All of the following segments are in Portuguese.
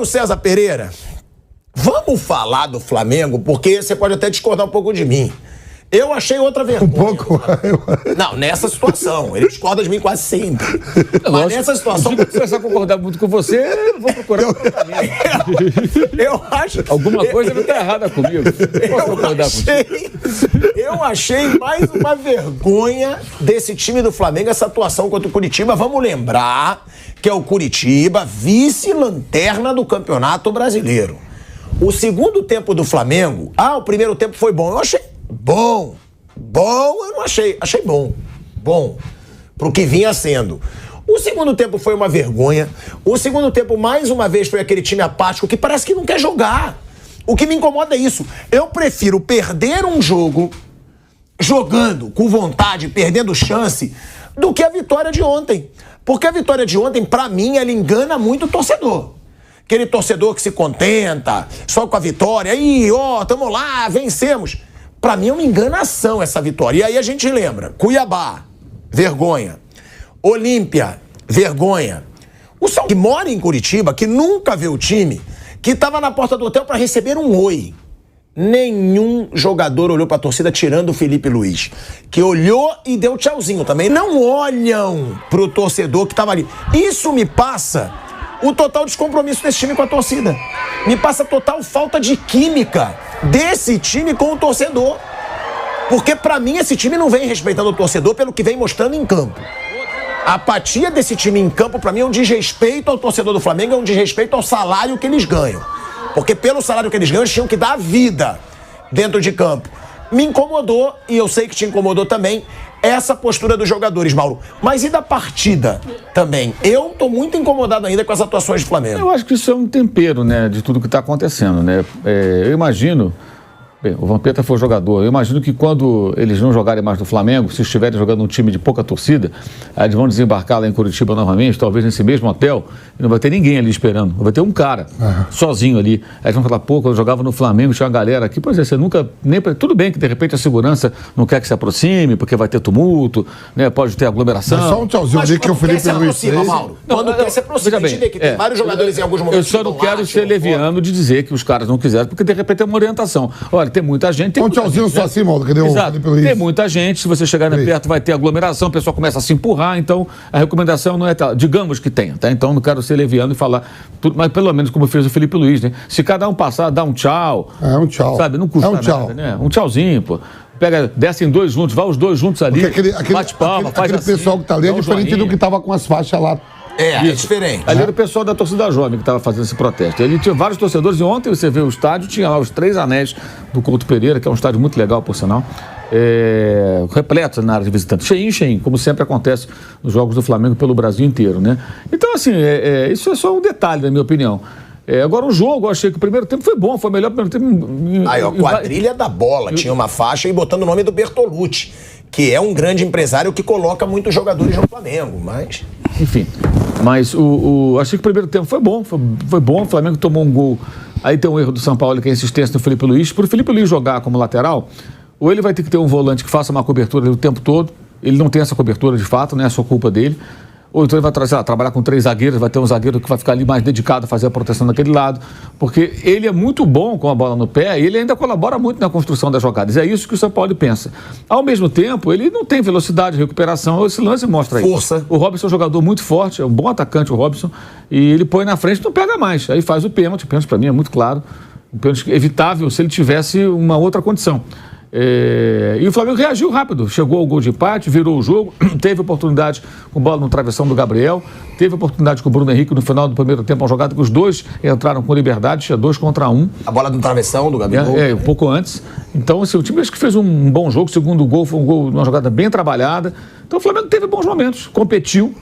César Pereira, vamos falar do Flamengo, porque você pode até discordar um pouco de mim. Eu achei outra vergonha. Um pouco. Não, nessa situação. Ele discorda de mim quase sempre. Mas nessa situação... Se começar a concordar muito com você, eu vou procurar um tratamento. Eu acho... Alguma coisa não está errada comigo. Eu achei mais uma vergonha desse time do Flamengo, essa atuação contra o Curitiba. Vamos lembrar que é o Curitiba, vice-lanterna do Campeonato Brasileiro. O segundo tempo do Flamengo... o primeiro tempo foi bom. Eu achei bom eu não achei. Achei bom. Pro que vinha sendo. O segundo tempo foi uma vergonha. O segundo tempo, mais uma vez, foi aquele time apático que parece que não quer jogar. O que me incomoda é isso. Eu prefiro perder um jogo jogando com vontade, perdendo chance, do que a vitória de ontem. Porque a vitória de ontem, pra mim, ela engana muito o torcedor. Aquele torcedor que se contenta só com a vitória. Aí, tamo lá, vencemos. Pra mim é uma enganação essa vitória. E aí a gente lembra, Cuiabá, vergonha. Olímpia, vergonha. O São que mora em Curitiba, que nunca vê o time, que tava na porta do hotel pra receber um oi. Nenhum jogador olhou pra torcida, tirando o Felipe Luiz, que olhou e deu tchauzinho também. Não olham pro torcedor que tava ali. Isso me passa o total descompromisso desse time com a torcida. Me passa total falta de química desse time com o torcedor. Porque pra mim esse time não vem respeitando o torcedor pelo que vem mostrando em campo. A apatia desse time em campo pra mim é um desrespeito ao torcedor do Flamengo, é um desrespeito ao salário que eles ganham. Porque pelo salário que eles ganham, eles tinham que dar a vida dentro de campo. Me incomodou, e eu sei que te incomodou também, essa postura dos jogadores, Mauro. Mas e da partida também? Eu tô muito incomodado ainda com as atuações do Flamengo. Eu acho que isso é um tempero, né, de tudo que está acontecendo, né? Eu imagino... Bem, o Vampeta foi jogador. Eu imagino que quando eles não jogarem mais no Flamengo, se estiverem jogando um time de pouca torcida, aí eles vão desembarcar lá em Curitiba novamente, talvez nesse mesmo hotel, e não vai ter ninguém ali esperando. Vai ter um cara, sozinho ali. Aí eles vão falar, quando eu jogava no Flamengo, tinha uma galera aqui. Pois é, você nunca... Tudo bem que de repente a segurança não quer que se aproxime, porque vai ter tumulto, né? Pode ter aglomeração. Mas só um tchauzinho ali que o Felipe Luiz fez. Quando quer se aproximar, que tem vários jogadores em alguns momentos. Eu só não quero ser leviano de dizer que os caras não quiseram, porque de repente é uma orientação. Olha, tem muita gente... Um tchauzinho só assim, Mauro, que deu o Felipe Luiz. Tem muita gente, se você chegar perto vai ter aglomeração, o pessoal começa a se empurrar, então a recomendação não é tal. Digamos que tenha, tá? Então não quero ser leviano e falar tudo, mas pelo menos como fez o Felipe Luiz, né? Se cada um passar, dá um tchau. Um tchau. Sabe, não custa nada, né? Um tchauzinho, pô. Descem dois juntos, vai os dois juntos ali, bate palma, faz aquele assim. Pessoal que tá ali é diferente do que tava com as faixas lá. É diferente. Ali era o pessoal da torcida jovem que estava fazendo esse protesto. Ele tinha vários torcedores, e ontem você vê o estádio, tinha lá os 3 anéis do Couto Pereira, que é um estádio muito legal, por sinal, repleto na área de visitante, cheinho, como sempre acontece nos jogos do Flamengo pelo Brasil inteiro, né? Então, assim, isso é só um detalhe, na minha opinião. Agora, o jogo, eu achei que o primeiro tempo foi bom, foi melhor primeiro tempo. Aí, a quadrilha da bola, tinha uma faixa e botando o nome do Bertolucci, que é um grande empresário que coloca muitos jogadores no Flamengo, mas... Enfim, mas achei que o primeiro tempo foi bom, o Flamengo tomou um gol, aí tem um erro do São Paulo, que é a insistência do Felipe Luiz. Para o Felipe Luiz jogar como lateral, ou ele vai ter que ter um volante que faça uma cobertura o tempo todo, ele não tem essa cobertura de fato, não é só culpa dele. Ou então ele vai trabalhar com 3 zagueiros, vai ter um zagueiro que vai ficar ali mais dedicado a fazer a proteção daquele lado, porque ele é muito bom com a bola no pé e ele ainda colabora muito na construção das jogadas. É isso que o São Paulo pensa. Ao mesmo tempo, ele não tem velocidade, recuperação, esse lance mostra isso. Força. O Robson é um jogador muito forte, é um bom atacante o Robson, e ele põe na frente e não pega mais. Aí faz o pênalti para mim é muito claro, um pênalti evitável se ele tivesse uma outra condição. E o Flamengo reagiu rápido, chegou ao gol de empate, virou o jogo, teve oportunidade com bola no travessão do Gabriel, teve oportunidade com o Bruno Henrique no final do primeiro tempo, uma jogada que os dois entraram com liberdade, tinha 2 contra 1. A bola no travessão do Gabriel? Um pouco antes. Então, assim, o time acho que fez um bom jogo, o segundo gol foi um gol, uma jogada bem trabalhada. Então o Flamengo teve bons momentos, competiu,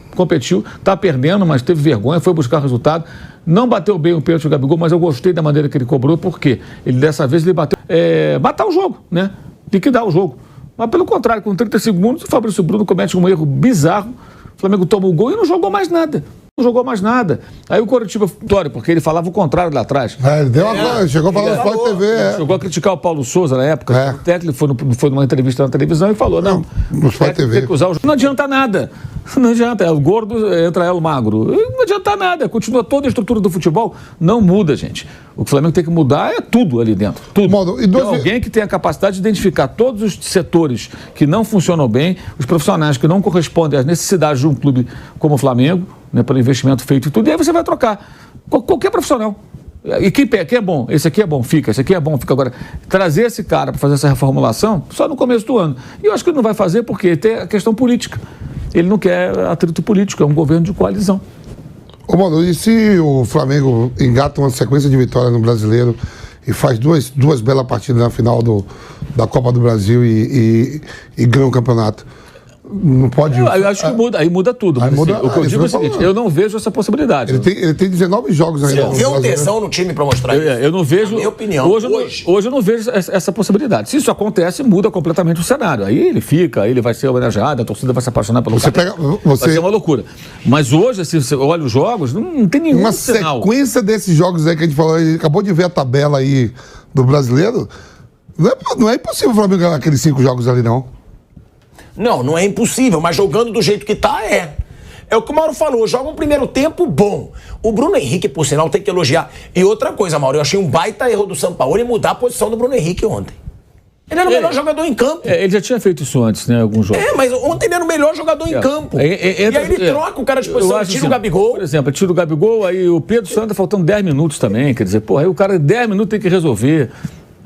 tá perdendo, mas teve vergonha, foi buscar resultado. Não bateu bem o pênalti do Gabigol, mas eu gostei da maneira que ele cobrou, porque dessa vez ele bateu, matar o jogo, né? Liquidar o jogo. Mas pelo contrário, com 30 segundos, o Fabrício Bruno comete um erro bizarro, o Flamengo toma o gol e não jogou mais nada. Aí o Coritiba, vitória, porque ele falava o contrário lá atrás. Chegou a falar no Sport TV. Chegou a criticar o Paulo Souza na época. O técnico foi numa entrevista na televisão e falou, não, no Sport TV. Tem que usar o jogo. Não adianta nada. Não adianta, é o gordo, entra o magro. Não adianta nada, continua toda a estrutura do futebol, não muda, gente. O que o Flamengo tem que mudar é tudo ali dentro, tudo. Então, alguém que tenha a capacidade de identificar todos os setores que não funcionam bem, os profissionais que não correspondem às necessidades de um clube como o Flamengo, né, pelo investimento feito e tudo, e aí você vai trocar qualquer profissional. E quem é bom, esse aqui é bom, fica, esse aqui é bom, fica. Agora, trazer esse cara para fazer essa reformulação só no começo do ano. E eu acho que ele não vai fazer porque tem a questão política. Ele não quer atrito político, é um governo de coalizão. Ô, mano, e se o Flamengo engata uma sequência de vitórias no Brasileiro e faz duas belas partidas na final da Copa do Brasil e ganha o campeonato? Não pode... Eu acho que muda, aí muda tudo. Aí muda, o que eu digo é o seguinte, eu não vejo essa possibilidade. Ele tem 19 jogos ainda. Você vê um tesão no time pra mostrar isso? Eu não vejo... Na minha opinião, hoje eu não vejo essa possibilidade. Se isso acontece, muda completamente o cenário. Aí ele fica, aí ele vai ser homenageado, a torcida vai se apaixonar pelo cara. Vai ser uma loucura. Mas hoje, se você olha os jogos, não tem nenhum sinal. Uma sequência desses jogos aí que a gente falou, a gente acabou de ver a tabela aí do Brasileiro, não é impossível o Flamengo ganhar aqueles 5 jogos ali, não. Não é impossível, mas jogando do jeito que tá, é. É o que o Mauro falou, joga um primeiro tempo bom. O Bruno Henrique, por sinal, tem que elogiar. E outra coisa, Mauro, eu achei um baita erro do Sampaoli mudar a posição do Bruno Henrique ontem. Ele era o melhor jogador em campo. Ele já tinha feito isso antes, né, alguns jogos. Mas ontem ele era o melhor jogador em campo. E aí ele troca o cara de posição, tira assim, o Gabigol. Por exemplo, tira o Gabigol, aí o Pedro Santa faltando 10 minutos também, quer dizer, aí o cara 10 minutos tem que resolver.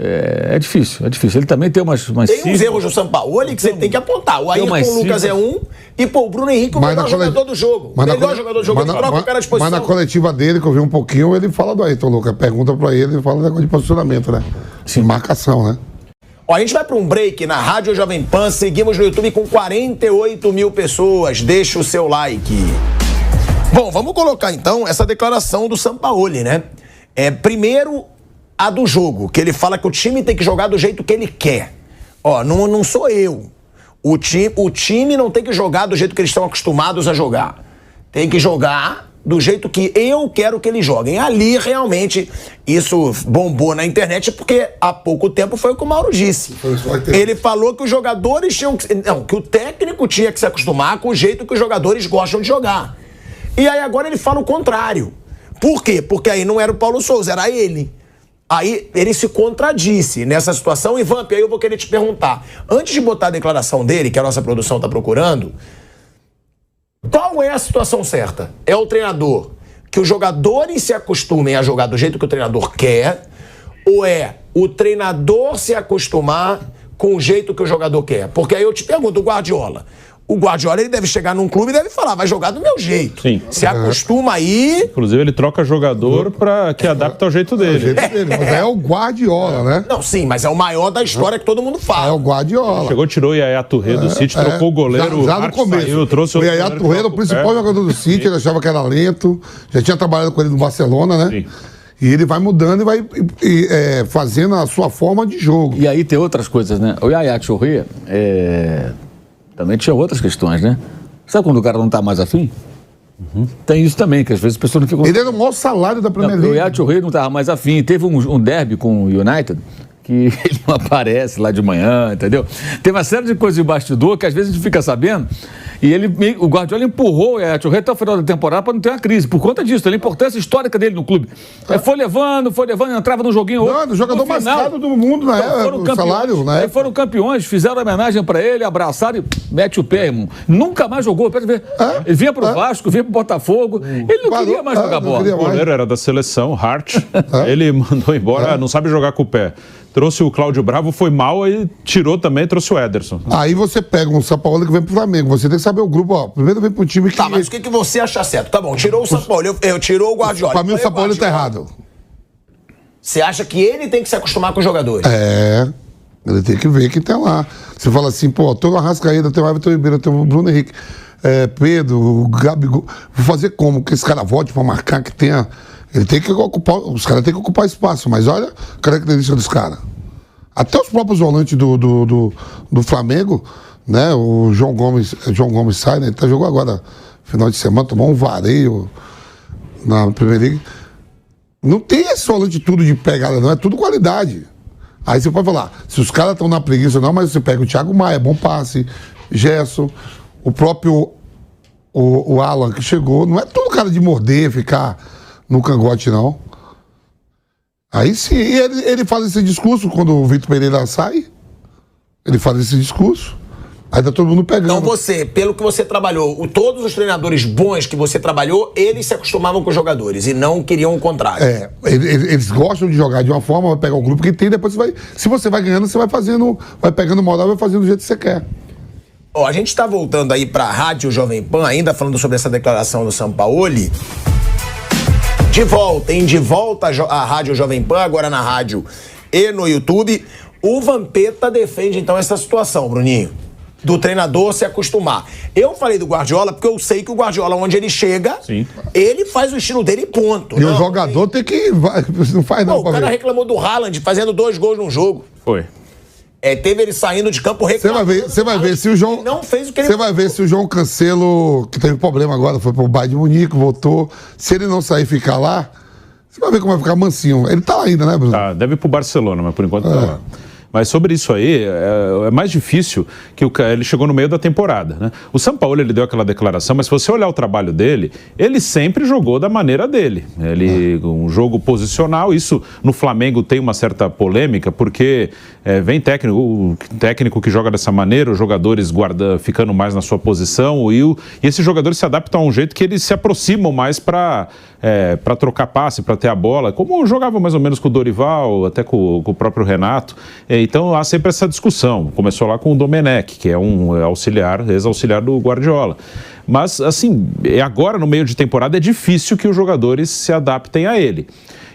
É difícil. Ele também tem umas tem uns erros do Sampaoli que você tem que apontar. O Ayrton Lucas é um e, o Bruno Henrique é o melhor jogador do jogo. O melhor jogador do jogo, ele troca o cara de posição. Mas na coletiva dele, que eu vi um pouquinho, ele fala do Ayrton Lucas. Pergunta pra ele fala negócio de posicionamento, né? Sim. Marcação, né? Ó, a gente vai pra um break na Rádio Jovem Pan. Seguimos no YouTube com 48 mil pessoas. Deixa o seu like. Bom, vamos colocar então essa declaração do Sampaoli, né? Primeiro, a do jogo, que ele fala que o time tem que jogar do jeito que ele quer. Ó, não sou eu. O time não tem que jogar do jeito que eles estão acostumados a jogar. Tem que jogar do jeito que eu quero que eles joguem. Ali, realmente, isso bombou na internet porque há pouco tempo foi o que o Mauro disse. Ele falou que os jogadores tinham que... Não, que o técnico tinha que se acostumar com o jeito que os jogadores gostam de jogar. E aí agora ele fala o contrário. Por quê? Porque aí não era o Paulo Souza, era ele. Aí ele se contradisse nessa situação. E Vamp, aí eu vou querer te perguntar, antes de botar a declaração dele, que a nossa produção está procurando, qual é a situação certa? É o treinador que os jogadores se acostumem a jogar do jeito que o treinador quer, ou é o treinador se acostumar com o jeito que o jogador quer? Porque aí eu te pergunto, o Guardiola ele deve chegar num clube e deve falar, vai jogar do meu jeito. Sim. Se acostuma aí... Inclusive ele troca jogador para que adapte ao jeito dele. Mas é o Guardiola, né? Não, sim, mas é o maior da história que todo mundo fala. É o Guardiola. Chegou, tirou o Yaya Touré do City, trocou o goleiro. Já no começo. Saiu, trouxe o Yaya Touré, o principal jogador do City, ele achava que era lento. Já tinha trabalhado com ele no Barcelona, né? Sim. E ele vai mudando e vai fazendo a sua forma de jogo. E aí tem outras coisas, né? O Yaya Touré também tinha outras questões, né? Sabe quando o cara não tá mais afim? Tem isso também, que às vezes as pessoas não ficam... Ele era o maior salário da Premier League. O Yaya Touré não estava mais afim. Teve um derby com o United que ele não aparece lá de manhã, entendeu? Tem uma série de coisas de bastidor que às vezes a gente fica sabendo. E o Guardiola empurrou o Yaya Touré até o final da temporada para não ter uma crise. Por conta disso, a importância histórica dele no clube. Foi levando, entrava num joguinho outro. Não, o jogador mais caro do mundo na época, o salário, né? Aí foram campeões, fizeram homenagem para ele, abraçaram e mete o pé, irmão. Nunca mais jogou, pode ver. Ele vinha pro Vasco, vinha pro Botafogo, ele não queria mais jogar bola. O goleiro era da seleção, Hart. Ele mandou embora, não sabe jogar com o pé. Trouxe o Cláudio Bravo, foi mal, aí tirou também, trouxe o Ederson. Aí você pega um Sampaoli que vem pro Flamengo, você tem que saber o grupo, ó. Primeiro vem pro time que... Tá, mas o que você acha certo? Tá bom, tirou o Sampaoli, tirou o Guardiola. Pra mim o Sampaoli tá errado. Você acha que ele tem que se acostumar com os jogadores? Ele tem que ver quem tá lá. Você fala assim, pô, tem o Arrascaeta, tem o Everton Ribeiro, tem o Bruno Henrique, Pedro, o Gabigol. Vou fazer como? Que esse cara volte pra marcar, que tenha... Ele tem que ocupar, os caras têm que ocupar espaço, mas olha a característica dos caras. Até os próprios volantes do Flamengo, né? O João Gomes sai, né? Ele jogou agora, final de semana, tomou um vareio na Premier League. Não tem esse volante tudo de pegada, não, é tudo qualidade. Aí você pode falar, se os caras estão na preguiça, não, mas você pega o Thiago Maia, bom passe, Gerson, o próprio o Alan que chegou, não é todo cara de morder, ficar no cangote, não. Aí sim, ele faz esse discurso quando o Vitor Pereira sai. Ele faz esse discurso. Aí tá todo mundo pegando. Então você, pelo que você trabalhou, todos os treinadores bons que você trabalhou, eles se acostumavam com os jogadores e não queriam o contrário. Eles gostam de jogar de uma forma, vai pegar o grupo que tem, depois você vai. Se você vai ganhando, você vai fazendo, vai pegando moral e vai fazendo do jeito que você quer. Ó, a gente tá voltando aí pra Rádio Jovem Pan, ainda falando sobre essa declaração do Sampaoli. De volta, hein? De volta à Rádio Jovem Pan, agora na rádio e no YouTube. O Vampeta defende, então, essa situação, Bruninho, do treinador se acostumar. Eu falei do Guardiola porque eu sei que o Guardiola, onde ele chega, Sim. ele faz o estilo dele e ponto. E o jogador tem que... Não faz não, o cara reclamou do Haaland fazendo 2 gols num jogo. Foi. Teve ele saindo de campo reclamando. Você vai ver se o João... Não fez o que ele... Você vai ver se o João Cancelo, que teve problema agora, foi pro Bayern de Munique, voltou. Se ele não sair e ficar lá, você vai ver como vai ficar mansinho. Ele tá lá ainda, né, Bruno? Tá, deve ir pro Barcelona, mas por enquanto tá lá. Mas sobre isso aí, é mais difícil que ele chegou no meio da temporada, né? O Sampaoli, ele deu aquela declaração, mas se você olhar o trabalho dele, ele sempre jogou da maneira dele. Um jogo posicional, isso no Flamengo tem uma certa polêmica, porque vem técnico que joga dessa maneira, os jogadores ficando mais na sua posição, e esses jogadores se adaptam a um jeito que eles se aproximam mais para trocar passe, para ter a bola, como jogava mais ou menos com o Dorival, até com o próprio Renato. Então há sempre essa discussão. Começou lá com o Domenech, que é um ex-auxiliar do Guardiola. Mas, assim, agora no meio de temporada é difícil que os jogadores se adaptem a ele.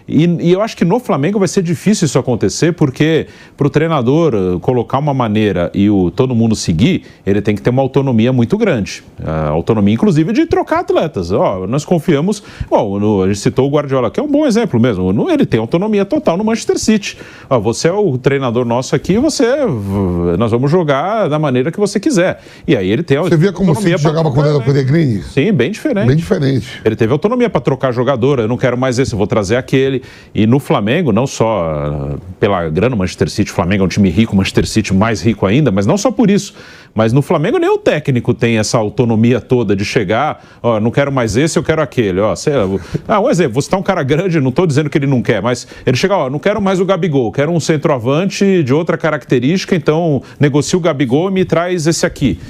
E eu acho que no Flamengo vai ser difícil isso acontecer, porque para o treinador colocar uma maneira e todo mundo seguir, ele tem que ter uma autonomia muito grande. A autonomia, inclusive, de trocar atletas. Nós confiamos... a gente citou o Guardiola, que é um bom exemplo mesmo. Ele tem autonomia total no Manchester City. Você é o treinador nosso aqui, nós vamos jogar da maneira que você quiser. E aí ele tem Você via como o City jogava quando era o Pellegrini? Sim, bem diferente. Bem diferente. Ele teve autonomia para trocar jogador. Eu não quero mais esse, eu vou trazer aquele. E no Flamengo, não só pela grana, o Manchester City, o Flamengo é um time rico, o Manchester City mais rico ainda, mas não só por isso. Mas no Flamengo nem o técnico tem essa autonomia toda de chegar, não quero mais esse, eu quero aquele. Um exemplo, vou citar um cara grande, não estou dizendo que ele não quer, mas ele chega, não quero mais o Gabigol, quero um centroavante de outra característica, então negocia o Gabigol e me traz esse aqui.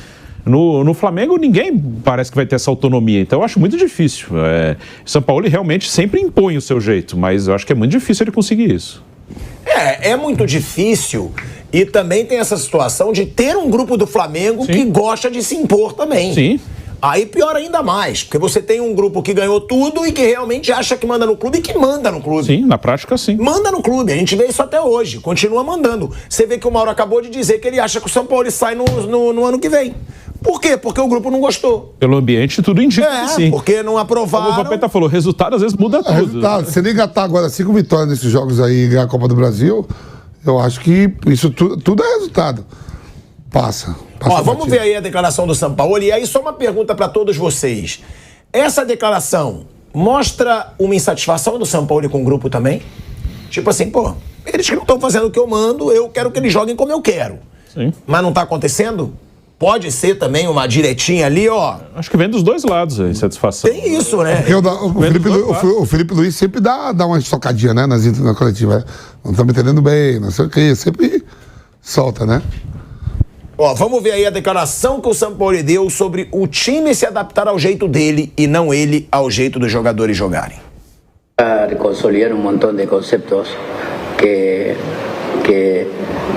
No Flamengo, ninguém parece que vai ter essa autonomia, então eu acho muito difícil. O Sampaoli realmente sempre impõe o seu jeito, mas eu acho que é muito difícil ele conseguir isso. É muito difícil, e também tem essa situação de ter um grupo do Flamengo, sim, que gosta de se impor também. Sim. Aí pior ainda mais, porque você tem um grupo que ganhou tudo e que realmente acha que manda no clube e que manda no clube. Sim, na prática sim. Manda no clube, a gente vê isso até hoje, continua mandando. Você vê que o Mauro acabou de dizer que ele acha que o Sampaoli sai no ano que vem. Por quê? Porque o grupo não gostou. Pelo ambiente, tudo indica que sim. Porque não aprovaram. Como o Vampeta falou, resultado às vezes muda tudo. Resultado. Se ele engatar agora 5 vitórias nesses jogos aí e ganhar a Copa do Brasil, eu acho que isso tudo é resultado. Passa vamos ver aí a declaração do Sampaoli. E aí só uma pergunta para todos vocês. Essa declaração mostra uma insatisfação do Sampaoli com o grupo também? Tipo assim, eles que não estão fazendo o que eu mando, eu quero que eles joguem como eu quero. Sim. Mas não está acontecendo? Pode ser também uma direitinha ali, Acho que vem dos dois lados a insatisfação. Tem isso, né? Porque o Felipe Luiz sempre dá uma estocadinha, né, na coletiva. Não estamos entendendo bem, não sei o quê. Sempre solta, né? Vamos ver aí a declaração que o Sampaoli deu sobre o time se adaptar ao jeito dele e não ele ao jeito dos jogadores jogarem. Consolidar um montão de conceitos que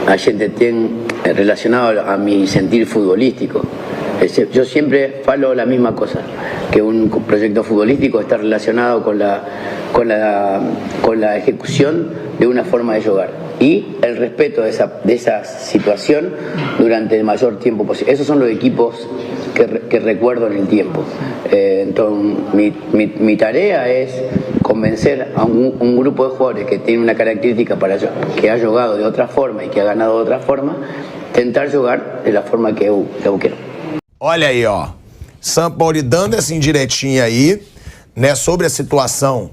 a gente tem relacionado a mi sentir futbolístico. Yo siempre falo la misma cosa, que un proyecto futbolístico está relacionado con la ejecución de una forma de jugar y el respeto de esa situación durante el mayor tiempo posible. Esos son los equipos que recuerdo en el tiempo. Entonces mi tarea es convencer a un grupo de jugadores que tiene una característica que ha jugado de otra forma y que ha ganado de otra forma, tentar jugar de la forma que eu quero. Olha aí, Sampaoli dando essa indiretinha aí, né, sobre a situação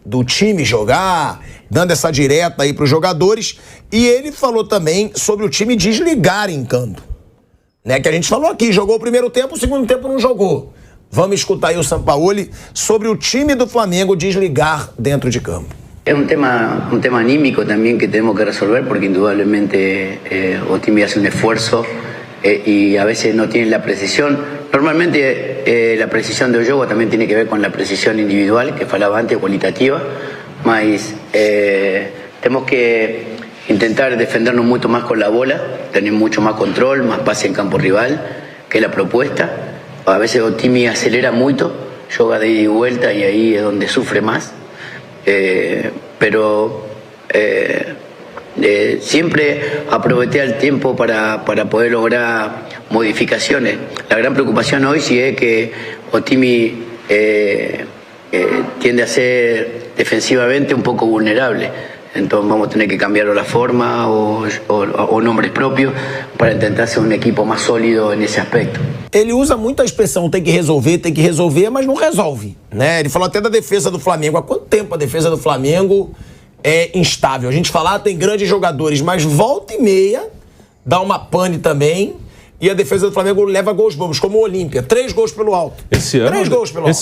do time jogar, dando essa direta aí pros jogadores, e ele falou também sobre o time desligar em campo. né? Que a gente falou aqui, jogou o primeiro tempo, o segundo tempo não jogou. Vamos escutar aí o Sampaoli sobre o time do Flamengo desligar dentro de campo. Es un tema anímico también que tenemos que resolver porque indudablemente Otimi hace un esfuerzo y a veces no tiene la precisión. Normalmente la precisión de Oyogo también tiene que ver con la precisión individual, que falaba antes, cualitativa, mas tenemos que intentar defendernos mucho más con la bola, tener mucho más control, más pase en campo rival, que es la propuesta. A veces Otimi acelera mucho, yoga de ida y vuelta y ahí es donde sufre más. Pero siempre aproveché el tiempo para poder lograr modificaciones. La gran preocupación hoy sí es que Otimi tiende a ser defensivamente un poco vulnerable. Entonces vamos a tener que cambiar la forma o nombres propios para intentar ser um equipo mais sólido nesse aspecto. Ele usa muito a expressão tem que resolver, mas não resolve, né? Ele falou até da defesa do Flamengo. Há quanto tempo a defesa do Flamengo é instável? A gente fala, tem grandes jogadores, mas volta e meia dá uma pane também. E a defesa do Flamengo leva gols bobos, como o Olímpia. 3 gols pelo alto. Esse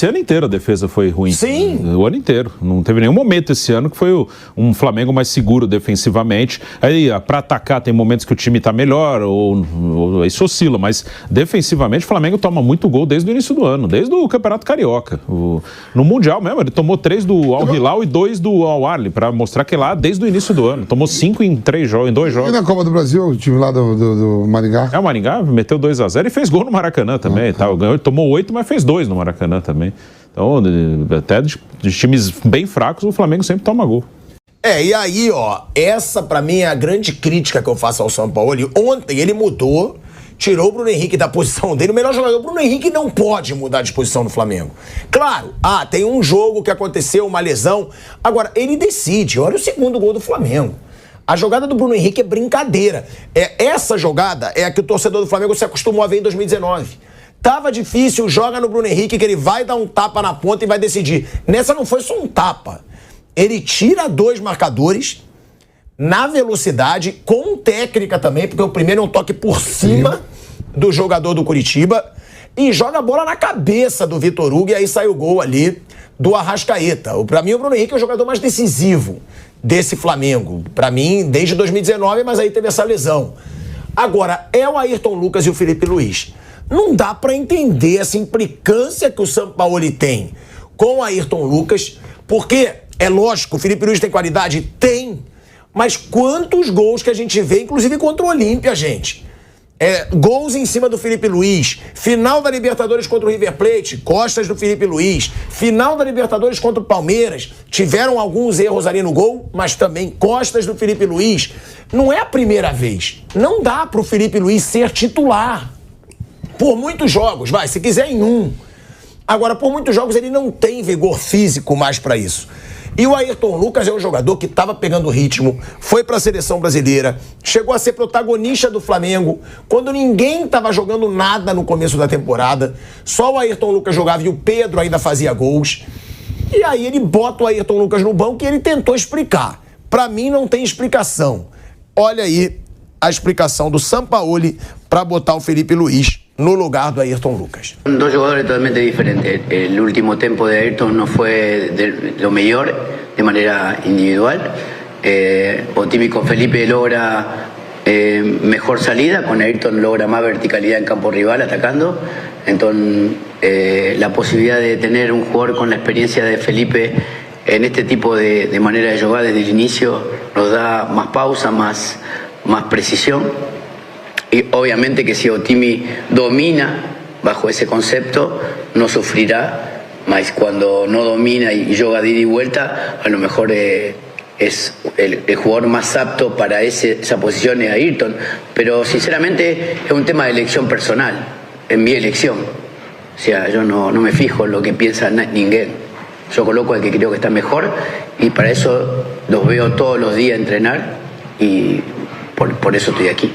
ano inteiro a defesa foi ruim. Sim. O ano inteiro. Não teve nenhum momento esse ano que foi um Flamengo mais seguro defensivamente. Aí, para atacar, tem momentos que o time está melhor, ou isso oscila, mas defensivamente o Flamengo toma muito gol desde o início do ano, desde o Campeonato Carioca. No Mundial mesmo, ele tomou 3 do Al Hilal e 2 do Al Ahly, para mostrar que lá desde o início do ano. Tomou 5 em 2 jogos. E na Copa do Brasil, o time lá do Maringá? O Maringá meteu 2-0 e fez gol no Maracanã também. Ganhou, tomou 8, mas fez 2 no Maracanã também. Então, até de times bem fracos, o Flamengo sempre toma gol. E aí, ó, essa pra mim é a grande crítica que eu faço ao Sampaoli. Ontem ele mudou, tirou o Bruno Henrique da posição dele, o melhor jogador. O Bruno Henrique não pode mudar de posição no Flamengo. Claro, tem um jogo que aconteceu, uma lesão. Agora, ele decide. Olha o segundo gol do Flamengo. A jogada do Bruno Henrique é brincadeira. Essa jogada é a que o torcedor do Flamengo se acostumou a ver em 2019. Tava difícil, joga no Bruno Henrique que ele vai dar um tapa na ponta e vai decidir. Nessa não foi só um tapa. Ele tira 2 marcadores na velocidade, com técnica também, porque o primeiro é um toque por cima do jogador do Curitiba e joga a bola na cabeça do Vitor Hugo e aí sai o gol ali do Arrascaeta. Pra mim, o Bruno Henrique é o jogador mais decisivo desse Flamengo. Pra mim, desde 2019, mas aí teve essa lesão. Agora, é o Ayrton Lucas e o Felipe Luiz. Não dá pra entender essa implicância que o Sampaoli tem com o Ayrton Lucas, porque, é lógico, o Felipe Luiz tem qualidade? Tem. Mas quantos gols que a gente vê, inclusive contra o Olímpia, gente? Gols em cima do Felipe Luiz, final da Libertadores contra o River Plate, costas do Felipe Luiz, final da Libertadores contra o Palmeiras, tiveram alguns erros ali no gol, mas também costas do Felipe Luiz. Não é a primeira vez, não dá pro Felipe Luiz ser titular, por muitos jogos, se quiser em um. Agora, por muitos jogos ele não tem vigor físico mais pra isso. E o Ayrton Lucas é um jogador que estava pegando ritmo, foi para a seleção brasileira, chegou a ser protagonista do Flamengo, quando ninguém estava jogando nada no começo da temporada, só o Ayrton Lucas jogava e o Pedro ainda fazia gols. E aí ele bota o Ayrton Lucas no banco e ele tentou explicar. Para mim não tem explicação. Olha aí a explicação do Sampaoli para botar o Felipe Luiz no lugar do Ayrton Lucas. Son 2 jugadores totalmente diferentes. El último tiempo de Ayrton no fue de lo mejor de manera individual. Otimi con Felipe logra mejor salida, con Ayrton logra más verticalidad en campo rival atacando. Entonces la posibilidad de tener un jugador con la experiencia de Felipe en este tipo de manera de jugar desde el inicio nos da más pausa, más precisión. Y obviamente que si Otimi domina bajo ese concepto, no sufrirá, mas cuando no domina y juega de ida y vuelta, a lo mejor es el jugador más apto para esa posición es Ayrton. Pero sinceramente es un tema de elección personal, en mi elección. O sea, yo no me fijo en lo que piensa ninguém. Yo coloco al que creo que está mejor y para eso los veo todos los días entrenar y por eso estoy aquí.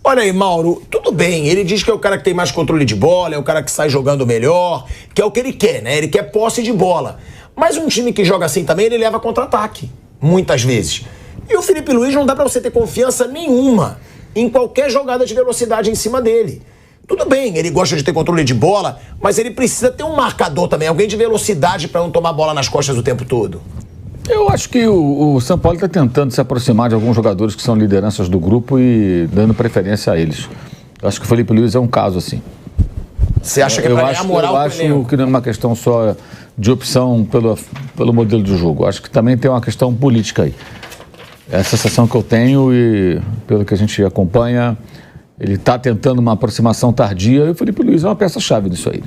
Olha aí, Mauro, tudo bem, ele diz que é o cara que tem mais controle de bola, é o cara que sai jogando melhor, que é o que ele quer, né? Ele quer posse de bola. Mas um time que joga assim também, ele leva contra-ataque, muitas vezes. E o Felipe Luiz não dá pra você ter confiança nenhuma em qualquer jogada de velocidade em cima dele. Tudo bem, ele gosta de ter controle de bola, mas ele precisa ter um marcador também, alguém de velocidade para não tomar bola nas costas o tempo todo. Eu acho que o São Paulo está tentando se aproximar de alguns jogadores que são lideranças do grupo e dando preferência a eles. Eu acho que o Felipe Luiz é um caso assim. Você acha que é para ganhar moral? Eu acho que não é uma questão só de opção pelo modelo de jogo. Eu acho que também tem uma questão política aí. É a sensação que eu tenho e pelo que a gente acompanha, ele está tentando uma aproximação tardia e o Felipe Luiz é uma peça-chave disso aí.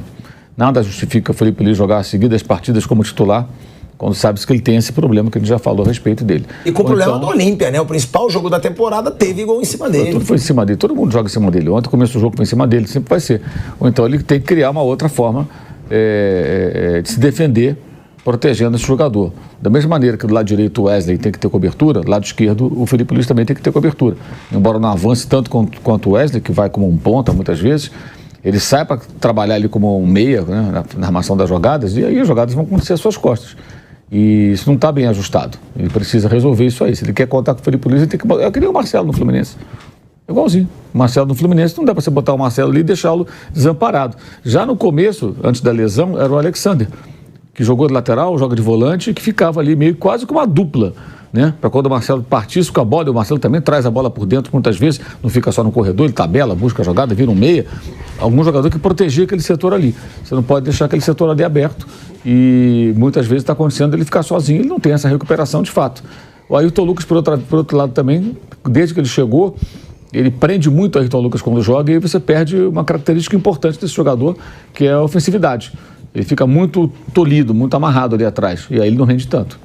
Nada justifica o Felipe Luiz jogar seguidas partidas como titular, quando sabe que ele tem esse problema que a gente já falou a respeito dele. E com o problema do Olímpia, né? O principal jogo da temporada teve gol em cima dele. Tudo foi em cima dele, todo mundo joga em cima dele. Ontem começo do jogo foi em cima dele, sempre vai ser. Ou então ele tem que criar uma outra forma de se defender, protegendo esse jogador. Da mesma maneira que do lado direito o Wesley tem que ter cobertura, do lado esquerdo o Felipe Luiz também tem que ter cobertura. Embora não avance tanto quanto o Wesley, que vai como um ponta muitas vezes, ele sai para trabalhar ali como um meia, né, na armação das jogadas, e aí as jogadas vão acontecer às suas costas. E isso não está bem ajustado. Ele precisa resolver isso aí. Se ele quer contar com o Felipe Luiz, ele tem que botar. Eu queria o Marcelo no Fluminense. Igualzinho. O Marcelo no Fluminense, não dá para você botar o Marcelo ali e deixá-lo desamparado. Já no começo, antes da lesão, era o Alexander, que jogou de lateral, joga de volante, e que ficava ali meio quase como uma dupla, né? Para quando o Marcelo partisse com a bola, e o Marcelo também traz a bola por dentro muitas vezes, não fica só no corredor, ele tabela, busca a jogada, vira um meia. Algum jogador que protegia aquele setor ali. Você não pode deixar aquele setor ali aberto e muitas vezes está acontecendo ele ficar sozinho, ele não tem essa recuperação de fato. O Ayrton Lucas, por outro lado também, desde que ele chegou, ele prende muito o Ayrton Lucas quando joga e aí você perde uma característica importante desse jogador, que é a ofensividade. Ele fica muito tolhido, muito amarrado ali atrás, e aí ele não rende tanto.